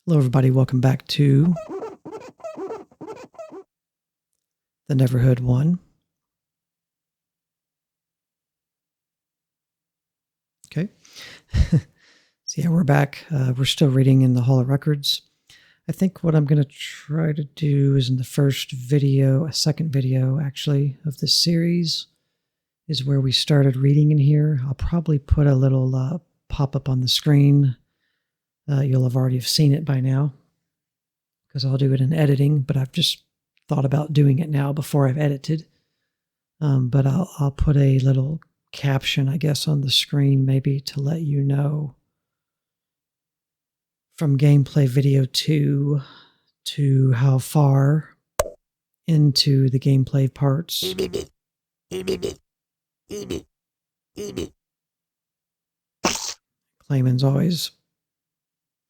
Hello, everybody. Welcome back to the Neverhood one. Okay. So yeah, we're back. We're still reading in the Hall of Records. I think what I'm going to try to do is in the first video, a second video actually, of this series is where we started reading in here. I'll probably put a little pop-up on the screen. You'll have already seen it by now because I'll do it in editing, but I've just thought about doing it now before I've edited. But I'll put a little caption, I guess, on the screen maybe to let you know from gameplay video 2 to how far into the gameplay parts. Clayman's always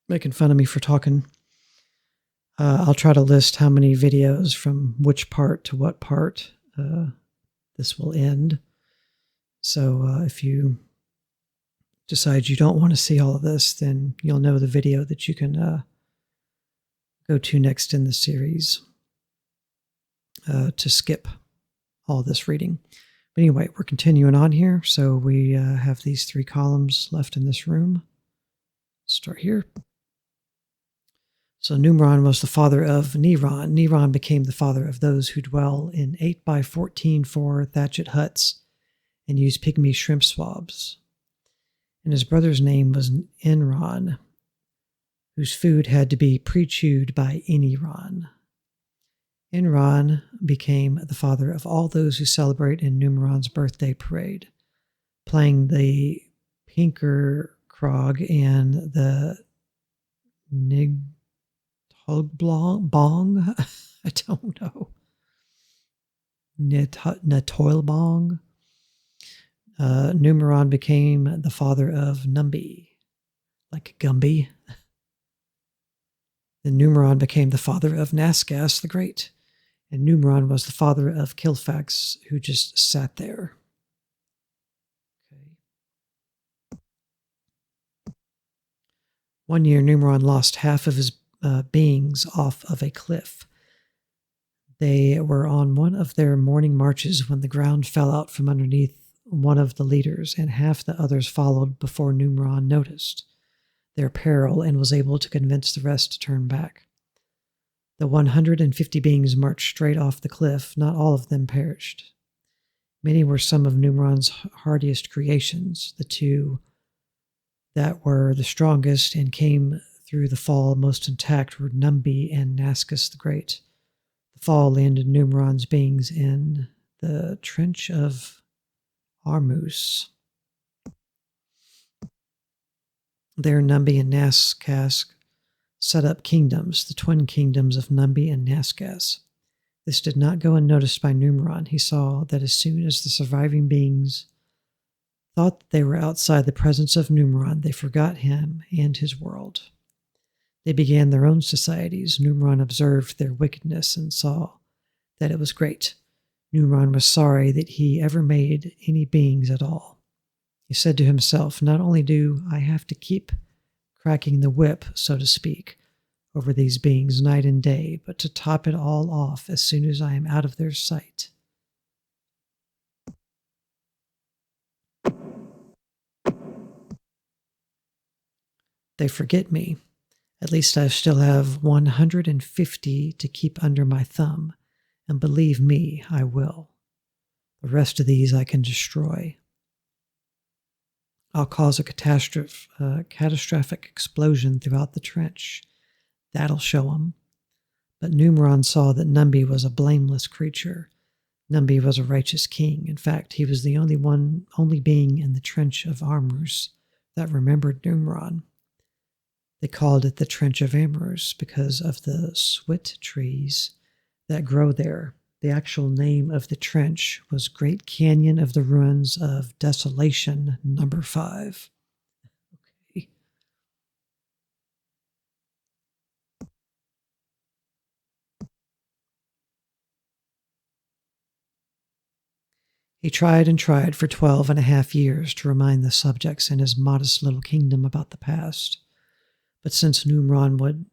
making fun of me for talking. I'll try to list how many videos from which part to what part this will end. So if you decide you don't want to see all of this, then you'll know the video that you can go to next in the series to skip all this reading. But anyway, we're continuing on here. So we have these 3 columns left in this room. Start here. So Numeron was the father of Neron. Neron became the father of those who dwell in 8x14 thatched huts and use pygmy shrimp swabs. And his brother's name was Enron, whose food had to be pre-chewed by Eniron. Enron became the father of all those who celebrate in Numeron's birthday parade, playing the Pinker Krog and the Nigtoilbong. I don't know. Natoilbong. Numeron became the father of Numbi, like Gumby. Then Numeron became the father of Nascas the Great, and Numeron was the father of Kilfax, who just sat there. Okay. One year, Numeron lost half of his beings off of a cliff. They were on one of their morning marches when the ground fell out from underneath one of the leaders, and half the others followed before Numeron noticed their peril and was able to convince the rest to turn back. The 150 beings marched straight off the cliff. Not all of them perished. Many were some of Numeron's hardiest creations. The 2 that were the strongest and came through the fall most intact were Numbi and Nascas the Great. The fall landed Numeron's beings in the trench of Armus. There Numbi and Nascas set up kingdoms, the twin kingdoms of Numbi and Nascas. This did not go unnoticed by Numeron. He saw that as soon as the surviving beings thought that they were outside the presence of Numeron, they forgot him and his world. They began their own societies. Numeron observed their wickedness and saw that it was great. Numeron was sorry that he ever made any beings at all. He said to himself, not only do I have to keep cracking the whip, so to speak, over these beings night and day, but to top it all off as soon as I am out of their sight. They forget me. At least I still have 150 to keep under my thumb, and believe me, I will. The rest of these I can destroy. I'll cause a catastrophic explosion throughout the trench. That'll show them. But Numeron saw that Numbi was a blameless creature. Numbi was a righteous king. In fact, he was the only being in the trench of Armus that remembered Numeron. They called it the Trench of Amorous because of the swit trees that grow there. The actual name of the trench was Great Canyon of the Ruins of Desolation, number 5. Okay. He tried and tried for 12.5 years to remind the subjects in his modest little kingdom about the past. But since Numeron would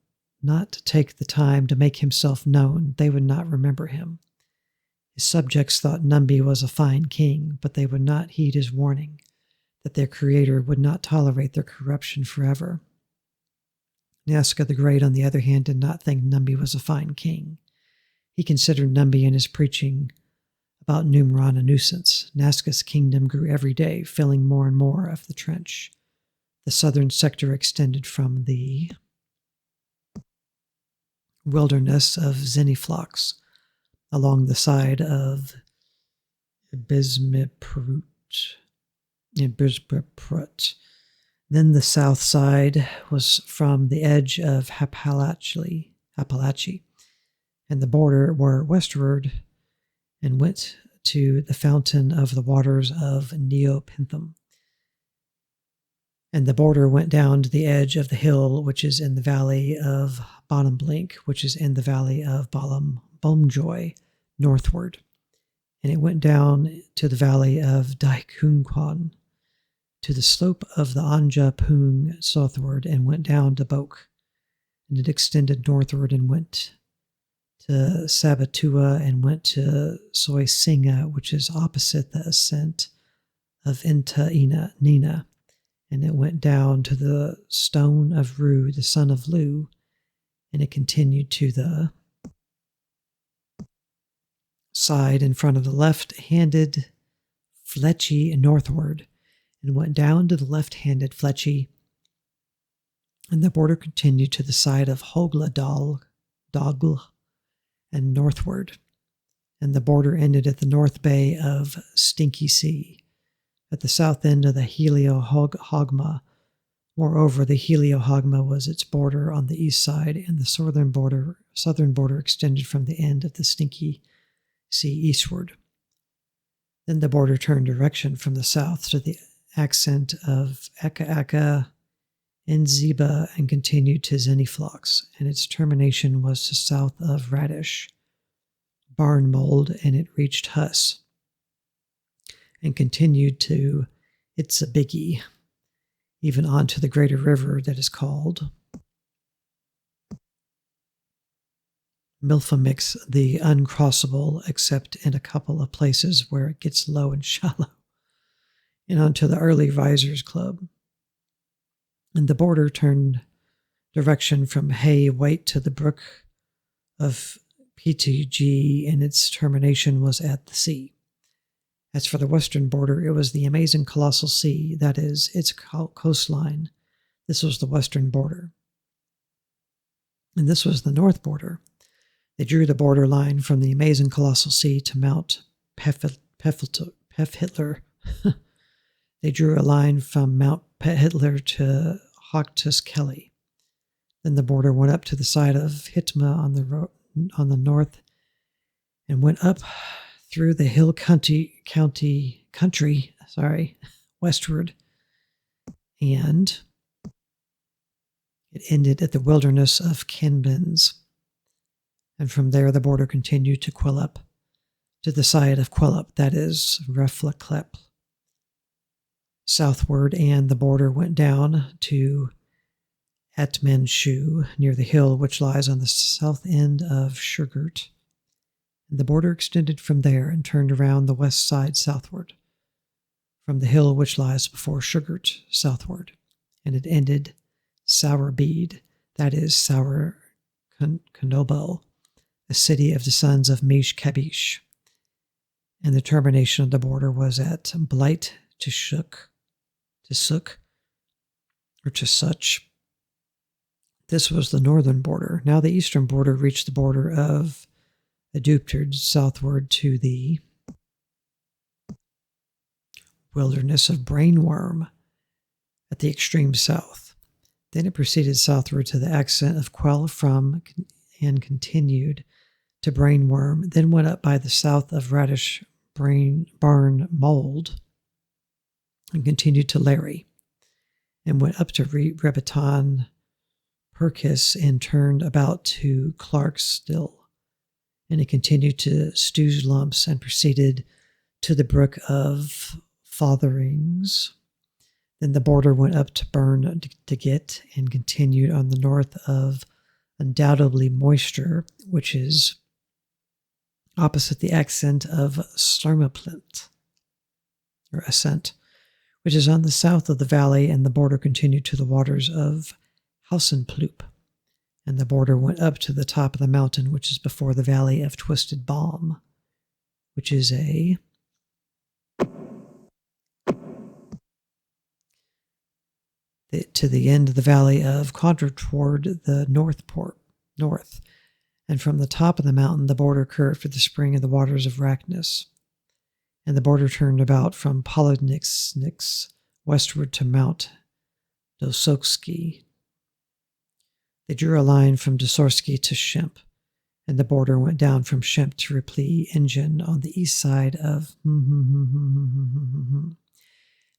not take the time to make himself known, they would not remember him. His subjects thought Numbi was a fine king, but they would not heed his warning that their creator would not tolerate their corruption forever. Nazca the Great, on the other hand, did not think Numbi was a fine king. He considered Numbi and his preaching about Numeron a nuisance. Nazca's kingdom grew every day, filling more and more of the trench. The southern sector extended from the wilderness of Zeniflox along the side of Bismiprut. Then the south side was from the edge of Appalachia, and the border were westward and went to the fountain of the waters of Neopinthum. And the border went down to the edge of the hill, which is in the valley of Bonumblink, which is in the valley of Bomjoy, northward. And it went down to the valley of Daikungkwan, to the slope of the Anja Pung southward, and went down to Bok. And it extended northward and went to Sabatua and went to Soisinga, which is opposite the ascent of Nina. And it went down to the stone of Ru, the son of Lu, and it continued to the side in front of the left-handed Fletchy northward, and went down to the left-handed Fletchy, and the border continued to the side of Hogla Dogl and northward, and the border ended at the north bay of Stinky Sea, at the south end of the Heliohogma. Moreover, the Heliohogma was its border on the east side, and the southern border extended from the end of the Stinky Sea eastward. Then the border turned direction from the south to the accent of Aka and Ziba and continued to Zeniflox, and its termination was to south of Radish, Barnmold, and it reached Huss, and continued to Itzabiggy, even onto the greater river that is called Milfamix the Uncrossable, except in a couple of places where it gets low and shallow, and onto the early Visors Club. And the border turned direction from Hay White to the brook of PTG, and its termination was at the sea. As for the western border, it was the amazing colossal sea, that is, its coastline. This was the western border. And this was the north border. They drew the border line from the amazing colossal sea to Mount Pefhitler. They drew a line from Mount Pefhitler to Hochtus Kelly. Then the border went up to the side of Hitma on the north, and went up through the hill country, westward, and it ended at the wilderness of Kenbins. And from there, the border continued to Quelup, to the side of Quelup, that is, Reflaklep, southward, and the border went down to Atmanshu, near the hill which lies on the south end of Shurgurt. And the border extended from there and turned around the west side southward, from the hill which lies before Shurgurt southward, and it ended Sourbead, that is, Sour Knobel, a city of the sons of Mish Kabish. And the termination of the border was at Blight to Such. This was the northern border. Now the eastern border reached the border of Aduptard southward to the wilderness of Brainworm at the extreme south. Then it proceeded southward to the accent of Quell from and continued to Brainworm, then went up by the south of Radish Barn Mold and continued to Larry, and went up to Rebaton Perkis and turned about to Clarkstill, and it continued to Stew's Lumps and proceeded to the brook of Fotherings. Then the border went up to Burn to Get and continued on the north of undoubtedly moisture, which is opposite the accent of Starmaplint, or ascent, which is on the south of the valley, and the border continued to the waters of Hausenploop, and the border went up to the top of the mountain, which is before the valley of Twisted Balm, which is to the end of the valley of Quadra toward the north. And from the top of the mountain, the border curved to the spring of the waters of Rachnis. And the border turned about from Polodnix westward to Mount Dosoksky. They drew a line from Dosorsky to Shemp, and the border went down from Shemp to Ripley Engine on the east side of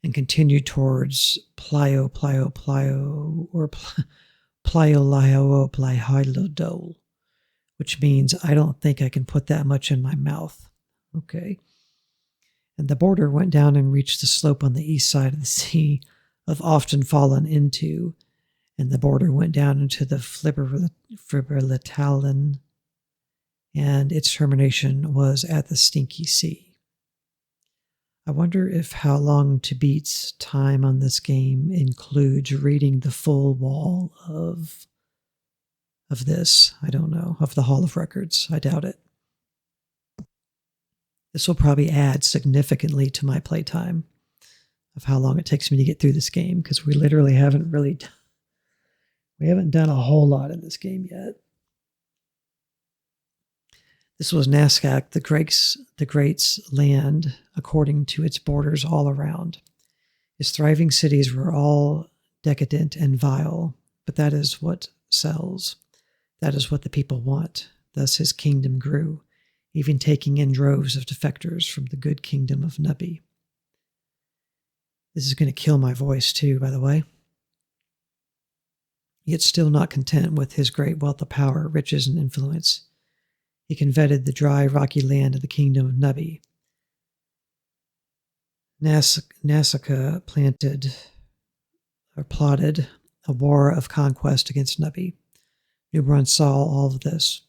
and continued towards Plyolihydol, which means I don't think I can put that much in my mouth. Okay. And the border went down and reached the slope on the east side of the sea of Often Fallen Into, and the border went down into the Fibritalin, and its termination was at the Stinky Sea. I wonder if How Long to Beat's time on this game includes reading the full wall of this. I don't know, of the Hall of Records. I doubt it. This will probably add significantly to my playtime of how long it takes me to get through this game, because we literally haven't done a whole lot in this game yet. This was Naskak, the Great's land, according to its borders all around. His thriving cities were all decadent and vile, but that is what sells. That is what the people want. Thus his kingdom grew, even taking in droves of defectors from the good kingdom of Nubby. This is going to kill my voice too, by the way. Yet still not content with his great wealth of power, riches, and influence, he coveted the dry, rocky land of the kingdom of Nubby. Nasaka plotted a war of conquest against Nubby. Nubron saw all of this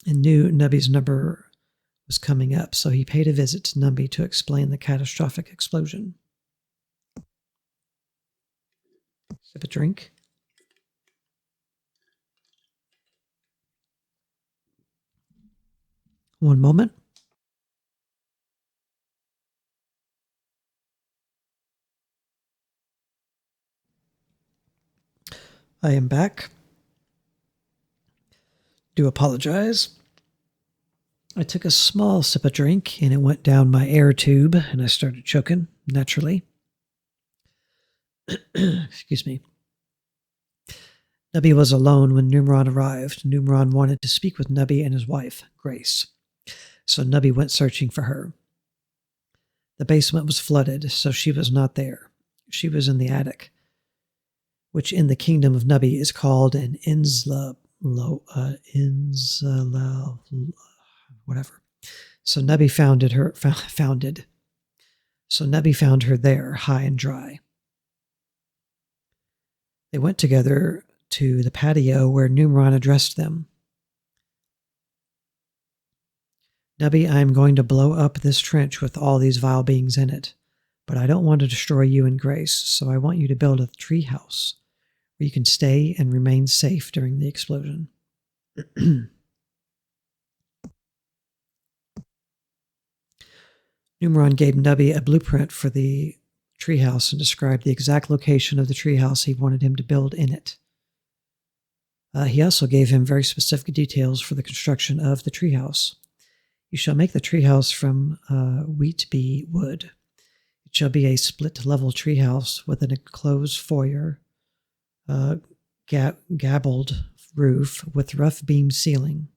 and knew Nubby's number was coming up, so he paid a visit to Nubby to explain the catastrophic explosion. Sip a drink. One moment. I am back. Do apologize. I took a small sip of drink and it went down my air tube and I started choking naturally. Excuse me. Nubby was alone when Numeron arrived. Numeron wanted to speak with Nubby and his wife, Grace. So Nubby went searching for her. The basement was flooded, so she was not there. She was in the attic, which in the kingdom of Nubby is called an whatever. So Nubby found her there, high and dry. They went together to the patio where Numeron addressed them. Nubby, I am going to blow up this trench with all these vile beings in it, but I don't want to destroy you and Grace, so I want you to build a tree house where you can stay and remain safe during the explosion. Numeron gave Nubby a blueprint for the treehouse and described the exact location of the treehouse he wanted him to build in it. He also gave him very specific details for the construction of the treehouse. You shall make the treehouse from wheat-bee wood. It shall be a split-level treehouse with an enclosed foyer, gabled roof with rough beam ceiling,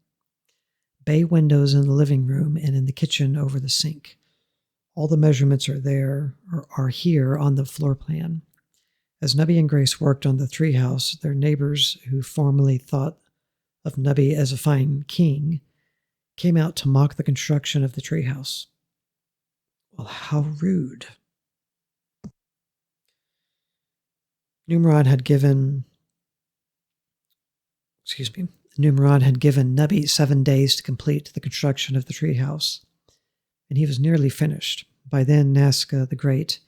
bay windows in the living room and in the kitchen over the sink. All the measurements are here on the floor plan. As Nubby and Grace worked on the treehouse, their neighbors, who formerly thought of Nubby as a fine king, came out to mock the construction of the treehouse. Well, how rude. Numeron had given Numeron had given Nubby 7 days to complete the construction of the treehouse, and he was nearly finished. By then, Nazca the Great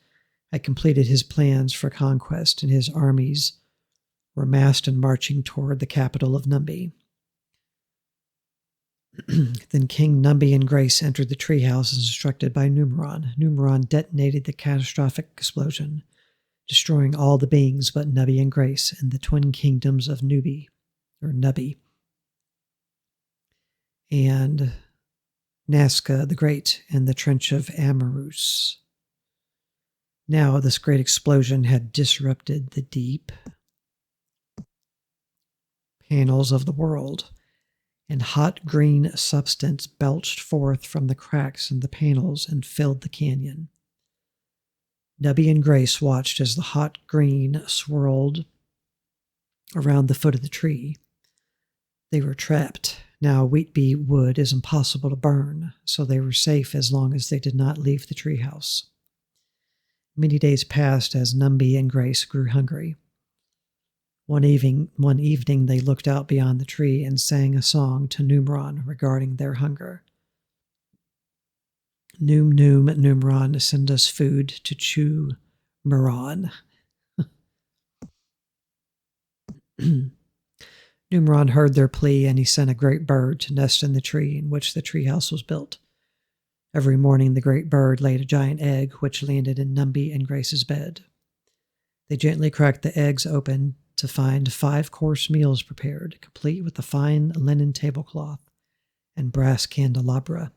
had completed his plans for conquest, and his armies were massed and marching toward the capital of Numbi. Then King Numbi and Grace entered the treehouse as instructed by Numeron. Numeron detonated the catastrophic explosion, destroying all the beings but Nubby and Grace in the twin kingdoms of Nubby, and Nazca the Great in the Trench of Amarus. Now this great explosion had disrupted the deep panels of the world, and hot green substance belched forth from the cracks in the panels and filled the canyon. Nubby and Grace watched as the hot green swirled around the foot of the tree. They were trapped. Now wheat-bee wood is impossible to burn, so they were safe as long as they did not leave the treehouse. Many days passed as Numby and Grace grew hungry. One evening they looked out beyond the tree and sang a song to Numeron regarding their hunger. Noom, noom, Numeron, send us food to chew, Muron. Numeron heard their plea, and he sent a great bird to nest in the tree in which the treehouse was built. Every morning the great bird laid a giant egg, which landed in Numby and Grace's bed. They gently cracked the eggs open to find 5-course meals prepared, complete with a fine linen tablecloth and brass candelabra.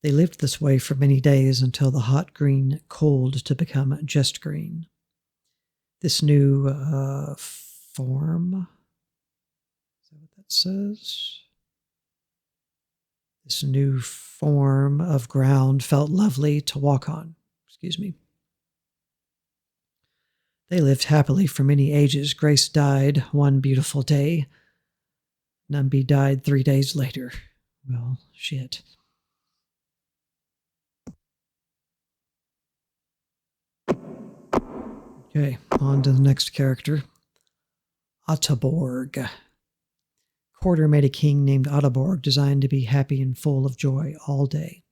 They lived this way for many days until the hot green cooled to become just green. This new form, is that what that says? This new form of ground felt lovely to walk on. They lived happily for many ages. Grace died one beautiful day. Numby died 3 days later. Well, shit. Okay, on to the next character. Ataborg. Quarter made a king named Ataborg, designed to be happy and full of joy all day.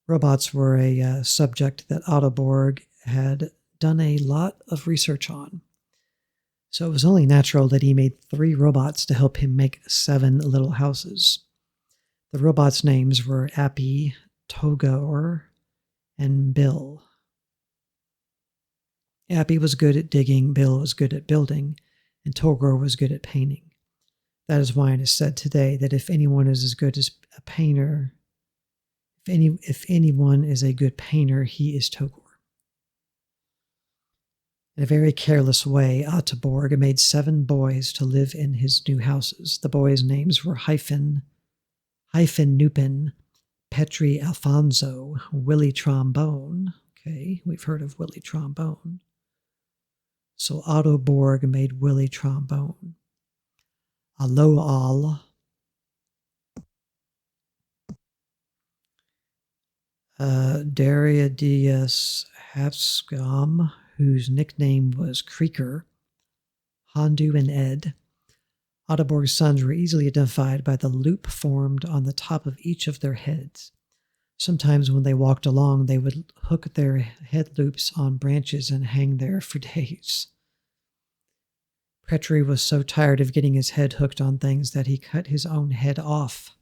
Robots were a subject that Ataborg had done a lot of research on. So it was only natural that he made 3 robots to help him make 7 little houses. The robots' names were Appy, Togor, and Bill. Appy was good at digging, Bill was good at building, and Togor was good at painting. That is why it is said today that if anyone is as good as a painter, if anyone is a good painter, he is Togor. In a very careless way, Ataborg made 7 boys to live in his new houses. The boys' names were Hyphen Nupin, Petri Alfonso, Willie Trombone. Okay, we've heard of Willie Trombone. So Ataborg made Willie Trombone. Aloal, Dariadius Hapscom, whose nickname was Creaker, Hondu, and Ed. Ataborg's sons were easily identified by the loop formed on the top of each of their heads. Sometimes when they walked along, they would hook their head loops on branches and hang there for days. Petri was so tired of getting his head hooked on things that he cut his own head off,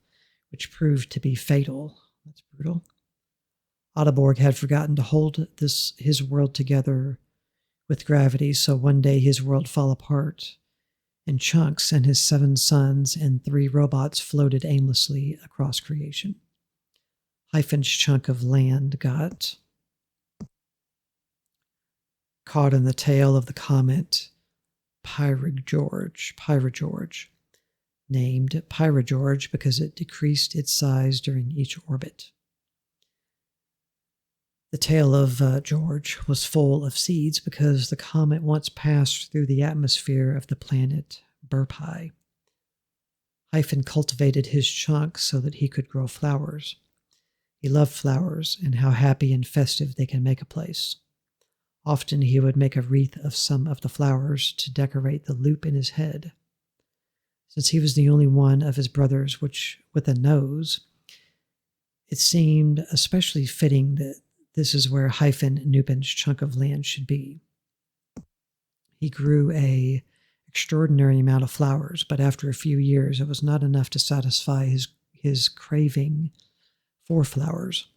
which proved to be fatal. That's brutal. Ataborg had forgotten to hold his world together with gravity, so one day his world fell apart in chunks, and his 7 sons and 3 robots floated aimlessly across creation. Hyphen's chunk of land got caught in the tail of the comet Pyragorge, named Pyragorge because it decreased its size during each orbit. The tail of George was full of seeds because the comet once passed through the atmosphere of the planet Burpai. Hyphen cultivated his chunk so that he could grow flowers. He loved flowers and how happy and festive they can make a place. Often he would make a wreath of some of the flowers to decorate the loop in his head. Since he was the only one of his brothers with a nose, it seemed especially fitting that this is where Nupin's chunk of land should be. He grew an extraordinary amount of flowers, but after a few years, it was not enough to satisfy his craving for flowers.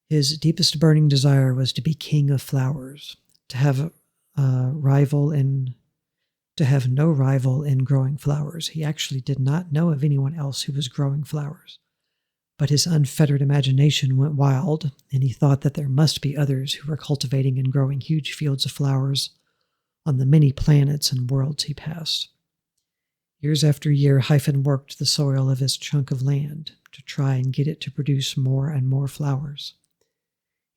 His deepest burning desire was to be king of flowers, to have no rival in growing flowers. He actually did not know of anyone else who was growing flowers. But his unfettered imagination went wild, and he thought that there must be others who were cultivating and growing huge fields of flowers on the many planets and worlds he passed. Years after year, worked the soil of his chunk of land to try and get it to produce more and more flowers.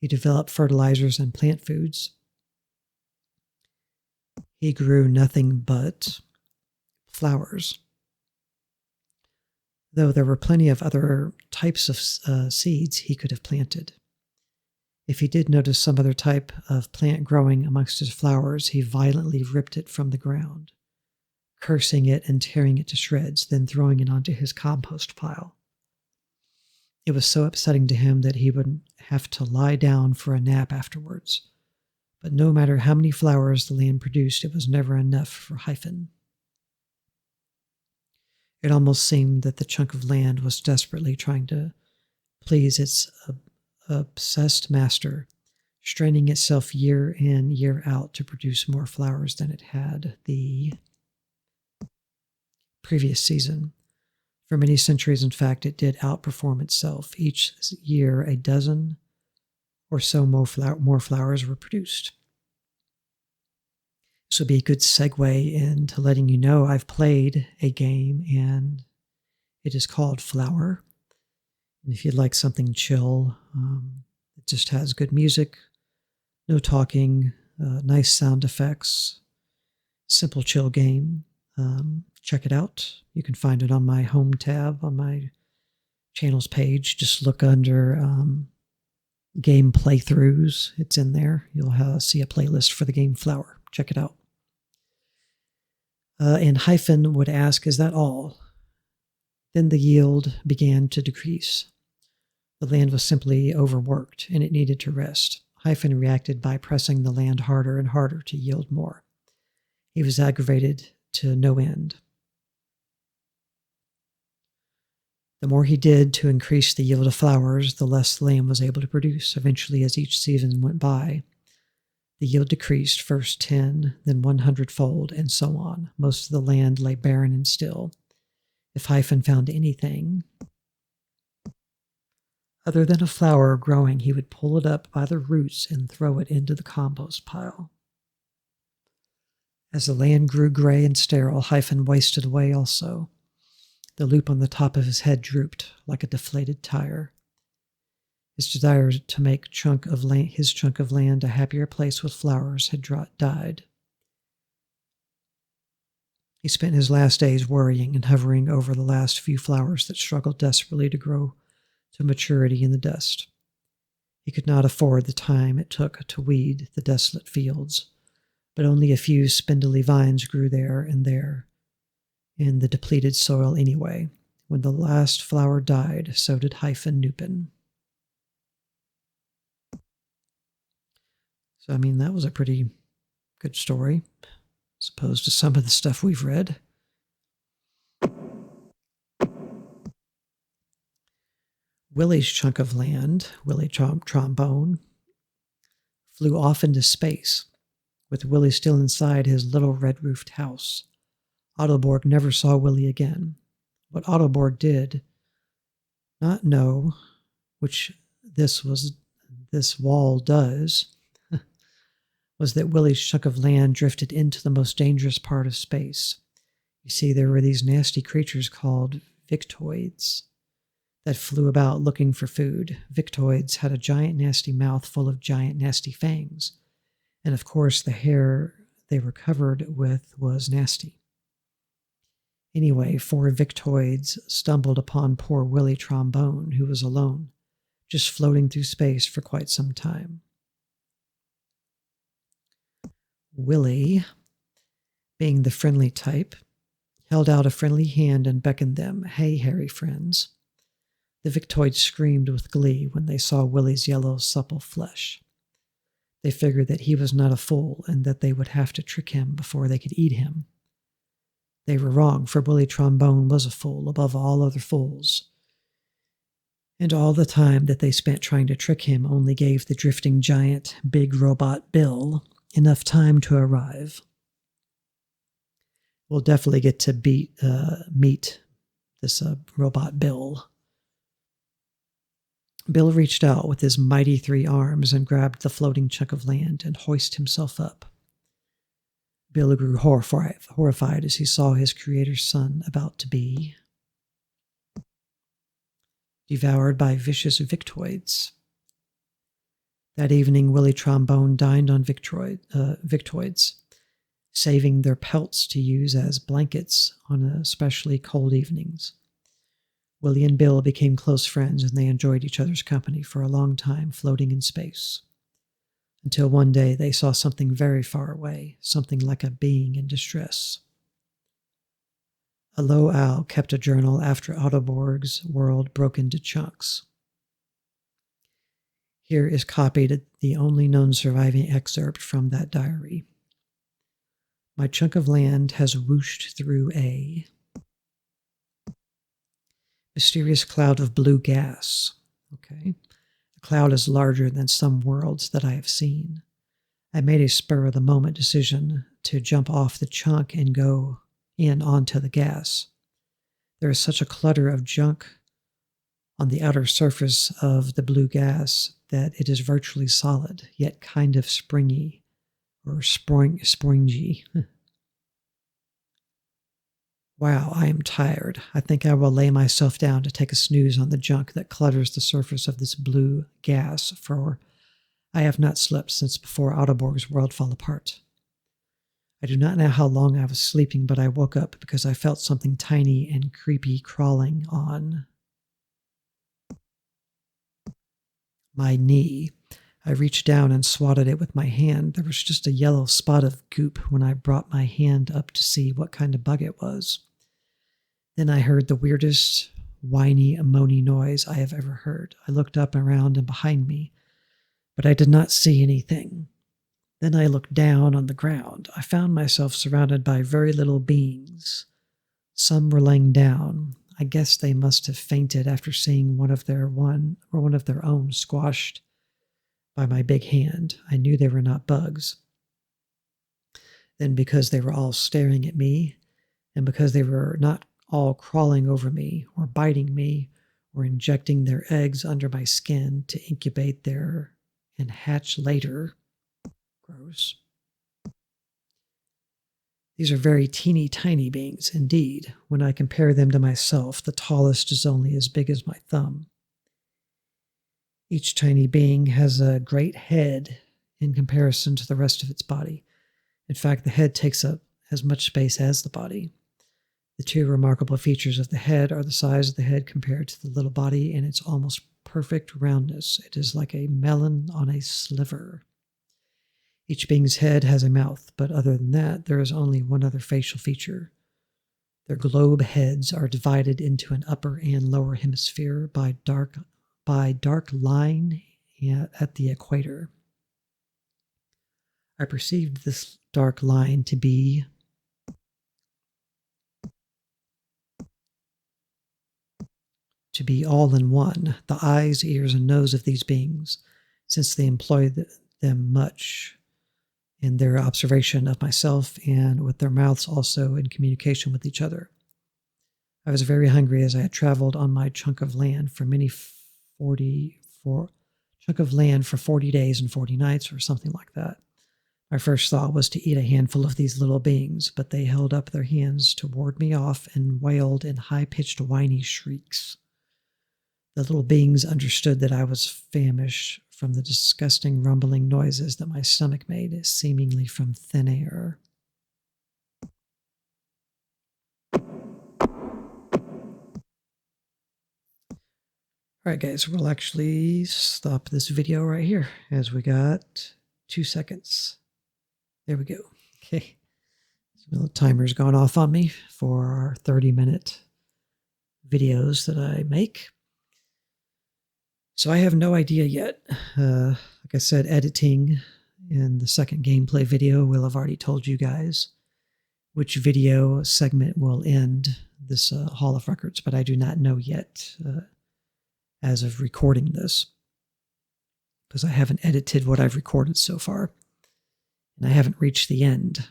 He developed fertilizers and plant foods. He grew nothing but flowers, though there were plenty of other types of seeds he could have planted. If he did notice some other type of plant growing amongst his flowers, he violently ripped it from the ground, cursing it and tearing it to shreds, then throwing it onto his compost pile. It was so upsetting to him that he would have to lie down for a nap afterwards. But no matter how many flowers the land produced, it was never enough for Hyphen. It almost seemed that the chunk of land was desperately trying to please its obsessed master, straining itself year in, year out to produce more flowers than it had the previous season. For many centuries, in fact, it did outperform itself. Each year, a dozen or so more flowers were produced. This would be a good segue into letting you know I've played a game, and it is called Flower. And if you'd like something chill, it just has good music, no talking, nice sound effects, simple chill game. Check it out. You can find it on my home tab on my channel's page. Just look under game playthroughs. It's in there. You'll see a playlist for the game Flower. Check it out. And Hyphen would ask, "Is that all?" Then the yield began to decrease. The land was simply overworked, and it needed to rest. Hyphen reacted by pressing the land harder and harder to yield more. He was aggravated to no end. The more he did to increase the yield of flowers, the less the land was able to produce. Eventually, as each season went by, the yield decreased, first 10, then 100-fold, and so on. Most of the land lay barren and still. If Hyphen found anything other than a flower growing, he would pull it up by the roots and throw it into the compost pile. As the land grew gray and sterile, Hyphen wasted away also. The loop on the top of his head drooped like a deflated tire. His desire to make his chunk of land a happier place with flowers had died. He spent his last days worrying and hovering over the last few flowers that struggled desperately to grow to maturity in the dust. He could not afford the time it took to weed the desolate fields, but only a few spindly vines grew there in the depleted soil anyway. When the last flower died, so did Nupin. So, that was a pretty good story, as opposed to some of the stuff we've read. Willie's chunk of land, Willie Trombone, flew off into space, with Willie still inside his little red-roofed house. Autoborg never saw Willie again. What Autoborg did not know, which this wall does, was that Willie's chunk of land drifted into the most dangerous part of space. You see, there were these nasty creatures called Victoids that flew about looking for food. Victoids had a giant nasty mouth full of giant nasty fangs. And of course, the hair they were covered with was nasty. Anyway, 4 Victoids stumbled upon poor Willie Trombone, who was alone, just floating through space for quite some time. Willie, being the friendly type, held out a friendly hand and beckoned them, "Hey, hairy friends." The Victoids screamed with glee when they saw Willie's yellow, supple flesh. They figured that he was not a fool and that they would have to trick him before they could eat him. They were wrong, for Willie Trombone was a fool above all other fools. And all the time that they spent trying to trick him only gave the drifting giant, big robot Bill, enough time to arrive. We'll definitely get to meet this robot Bill. Bill reached out with his mighty 3 arms and grabbed the floating chunk of land and hoisted himself up. Bill grew horrified as he saw his creator's son about to be devoured by vicious Victoids. That evening, Willie Trombone dined on Victoids, saving their pelts to use as blankets on especially cold evenings. Willie and Bill became close friends, and they enjoyed each other's company for a long time floating in space. Until one day they saw something very far away, something like a being in distress. A low owl kept a journal after Autoborg's world broke into chunks. Here is copied the only known surviving excerpt from that diary. My chunk of land has whooshed through a mysterious cloud of blue gas. Okay. The cloud is larger than some worlds that I have seen. I made a spur-of-the-moment decision to jump off the chunk and go in onto the gas. There is such a clutter of junk on the outer surface of the blue gas that it is virtually solid, yet kind of springy or springy. Wow, I am tired. I think I will lay myself down to take a snooze on the junk that clutters the surface of this blue gas, for I have not slept since before Autoborg's world fell apart. I do not know how long I was sleeping, but I woke up because I felt something tiny and creepy crawling on my knee. I reached down and swatted it with my hand. There was just a yellow spot of goop when I brought my hand up to see what kind of bug it was. Then I heard the weirdest, whiny, moany noise I have ever heard. I looked up and around and behind me, but I did not see anything. Then I looked down on the ground. I found myself surrounded by very little beings. Some were laying down. I guess they must have fainted after seeing one of their own squashed by my big hand. I knew they were not bugs. Then, because they were all staring at me, and because they were not all crawling over me or biting me or injecting their eggs under my skin to incubate there and hatch later. Gross. These are very teeny tiny beings indeed. When I compare them to myself, the tallest is only as big as my thumb. Each tiny being has a great head in comparison to the rest of its body. In fact, the head takes up as much space as the body. The 2 remarkable features of the head are the size of the head compared to the little body and its almost perfect roundness. It is like a melon on a sliver. Each being's head has a mouth, but other than that, there is only one other facial feature. Their globe heads are divided into an upper and lower hemisphere by dark line at the equator. I perceived this dark line to be all in one, the eyes, ears, and nose of these beings, since they employ them much in their observation of myself and with their mouths also in communication with each other. I was very hungry as I had traveled on my chunk of land for 40 days and 40 nights or something like that. My first thought was to eat a handful of these little beings, but they held up their hands to ward me off and wailed in high-pitched whiny shrieks. The little beings understood that I was famished from the disgusting rumbling noises that my stomach made, seemingly from thin air. All right, guys, we'll actually stop this video right here as we got 2 seconds. There we go. Okay. So the timer's gone off on me for our 30-minute videos that I make. So I have no idea yet. Like I said, editing in the second gameplay video will have already told you guys which video segment will end this Hall of Records, but I do not know yet as of recording this, because I haven't edited what I've recorded so far, and I haven't reached the end.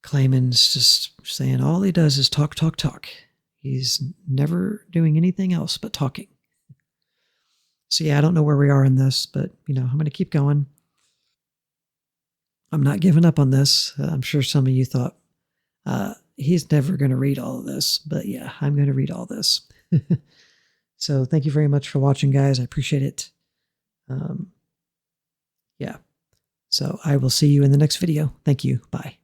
Clayman's just saying all he does is talk, talk, talk. He's never doing anything else but talking. So yeah, I don't know where we are in this, but I'm going to keep going. I'm not giving up on this. I'm sure some of you thought he's never going to read all of this, but yeah, I'm going to read all this. So thank you very much for watching, guys. I appreciate it. Yeah. So I will see you in the next video. Thank you. Bye.